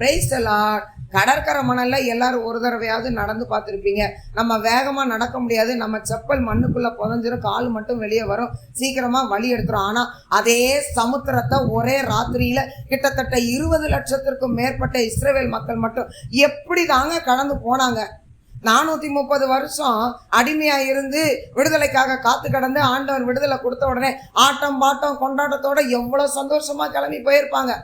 Praise the Lord. கடற்கரை மணல்ல எல்லாரும் ஒரு தடவையாவது நடந்து பார்த்துருப்பீங்க. நம்ம வேகமா நடக்க முடியாது, நம்ம செப்பல் மண்ணுக்குள்ள புதஞ்சிரும், கால் மட்டும் வெளியே வரும், சீக்கிரமா வழி எடுத்துரும். ஆனா அதே சமுத்திரத்தை ஒரே ராத்திரியில கிட்டத்தட்ட 20 லட்சத்திற்கும் மேற்பட்ட இஸ்ரவேல் மக்கள் மட்டும் எப்படி தாங்க கடந்து போனாங்க? 430 வருஷம் அடிமையா இருந்து விடுதலைக்காக காத்து கடந்து ஆண்டவர் விடுதலை கொடுத்த உடனே ஆட்டம் பாட்டம் கொண்டாட்டத்தோட எவ்வளவு சந்தோஷமா கிளம்பி போயிருப்பாங்க.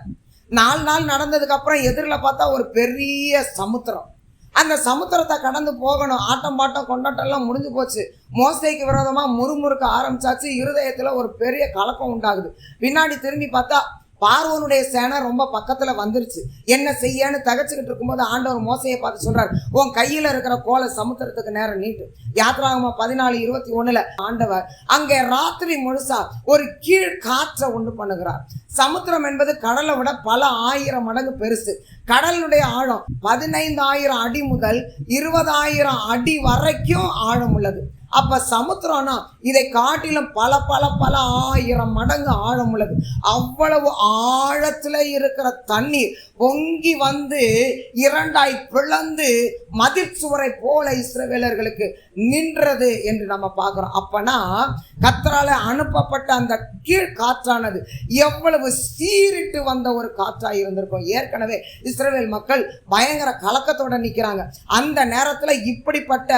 4 நாள் நடந்ததுக்கு அப்புறம் எதிரில் பார்த்தா ஒரு பெரிய சமுத்திரம். அந்த சமுத்திரத்தை கடந்து போகணும். ஆட்டம் பாட்டம் கொண்டாட்டம் எல்லாம் முடிஞ்சு போச்சு. மோசேக்கு விரோதமா முறுமுறுக்க ஆரம்பிச்சாச்சு. இருதயத்துல ஒரு பெரிய கலக்கம் உண்டாகுது. பின்னாடி திரும்பி பார்த்தா பார்வோனுடைய சேனை ரொம்ப பக்கத்துல வந்துருச்சு. என்ன செய்யன்னு தகச்சுக்கிட்டு இருக்கும்போது ஆண்டவர் மோசையை பார்த்து சொல்றாரு, உன் கையில இருக்கிற கோலை சமுத்திரத்துக்கு நேரம் நீட்டு. யாத்ராகமம் 14:21 ஆண்டவர் அங்கே ராத்திரி முழுசா ஒரு கீழ் காற்றை உண்டு பண்ணுகிறார். சமுத்திரம் என்பது கடலை விட பல 1000 மடங்கு பெருசு. கடலுடைய ஆழம் 15,000 அடி முதல் 20,000 அடி வரைக்கும் ஆழம் உள்ளது. அப்ப சமுத்திரம்னா இதை காட்டிலும் பல பல பல 1000 மடங்கு ஆழம் உள்ளது. அவ்வளவு ஆழத்துல இருக்கிற தண்ணீர் பொங்கி வந்து 2ஆய் பிளந்து மதில் சுவரை போல இஸ்ரவேலர்களுக்கு நின்றது என்று நம்ம பார்க்கிறோம். அப்பனா கர்த்தரால அனுப்பப்பட்ட அந்த கீழ் காற்றானது எவ்வளவு சீரிட்டு வந்த ஒரு காற்றாய் இருந்திருக்கும். ஏற்கனவே இஸ்ரவேல் மக்கள் பயங்கர கலக்கத்தோட நிக்கிறாங்க. அந்த நேரத்துல இப்படிப்பட்ட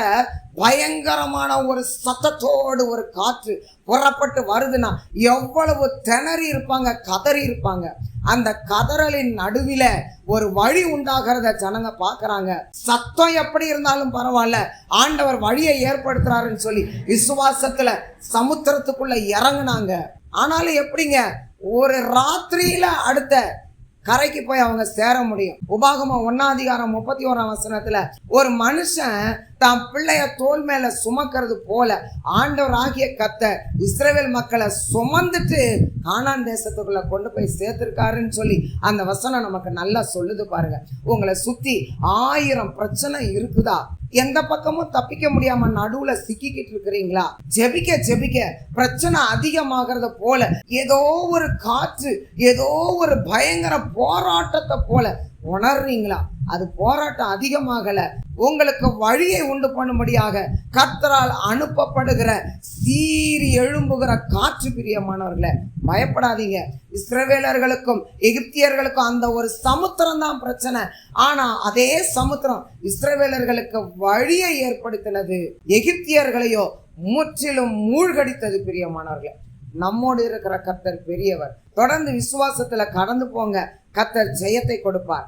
பயங்கரமான ஒரு சத்தத்தோடு ஒரு காற்று புறப்பட்டு வருதுன்னா எவ்வளவு திணறி இருப்பாங்க, கதறி இருப்பாங்க. அந்த கதறலின் நடுவில ஒரு வழி உண்டாகிறத ஜனங்க பாக்குறாங்க. சத்தம் எப்படி இருந்தாலும் பரவாயில்ல, ஆண்டவர் வழியை ஏற்படுத்துறாருன்னு சொல்லி விசுவாசத்துல சமுத்திரத்துக்குள்ள இறங்குனாங்க. ஆனாலும் எப்படிங்க ஒரு ராத்திரியில அடுத்த கரைக்கு போய் அவங்க சேர முடியும்? உபாகமம் 1:31 ஒரு மனுஷன் தான் பிள்ளைய தோல் மேல சுமக்கிறது போல ஆண்டவர் ஆகிய கர்த்தர் இஸ்ரவேல் மக்களை சுமந்துட்டு கானான் தேசத்துக்குள்ள கொண்டு போய் சேர்த்திருக்காருன்னு சொல்லி அந்த வசனம் நமக்கு நல்லா சொல்லுது பாருங்க. உங்களை சுத்தி 1000 பிரச்சனை இருக்குதா? எந்த பக்கமும் தப்பிக்க முடியாம நடுவுல சிக்கிக்கிட்டு இருக்கிறீங்களா? ஜெபிக்க ஜெபிக்க பிரச்சனை அதிகமாகிறத போல ஏதோ ஒரு காற்று, ஏதோ ஒரு பயங்கர போராட்டத்தை போல உணர்றீங்களா? அது போராட்டம் அதிகமாகல, உங்களுக்கு வழியை உண்டு பண்ணும்படியாக கர்த்தரால் அனுப்பப்படுகிற சீறி எழும்புகிற காற்று. பிரியமானவர்களே, பயப்படாதீங்க. இஸ்ரவேலர்களுக்கும் எகிப்தியர்களுக்கும் அந்த ஒரு சமுத்திரம் தான் பிரச்சனை. ஆனா அதே சமுத்திரம் இஸ்ரவேலர்களுக்கு வழியை ஏற்படுத்தினது, எகிப்தியர்களையோ முற்றிலும் மூழ்கடித்தது. பிரியமானவர்களே, நம்மோடு இருக்கிற கர்த்தர் பெரியவர். தொடர்ந்து விசுவாசத்துல கடந்து போங்க, கர்த்தர் ஜெயத்தை கொடுப்பார்.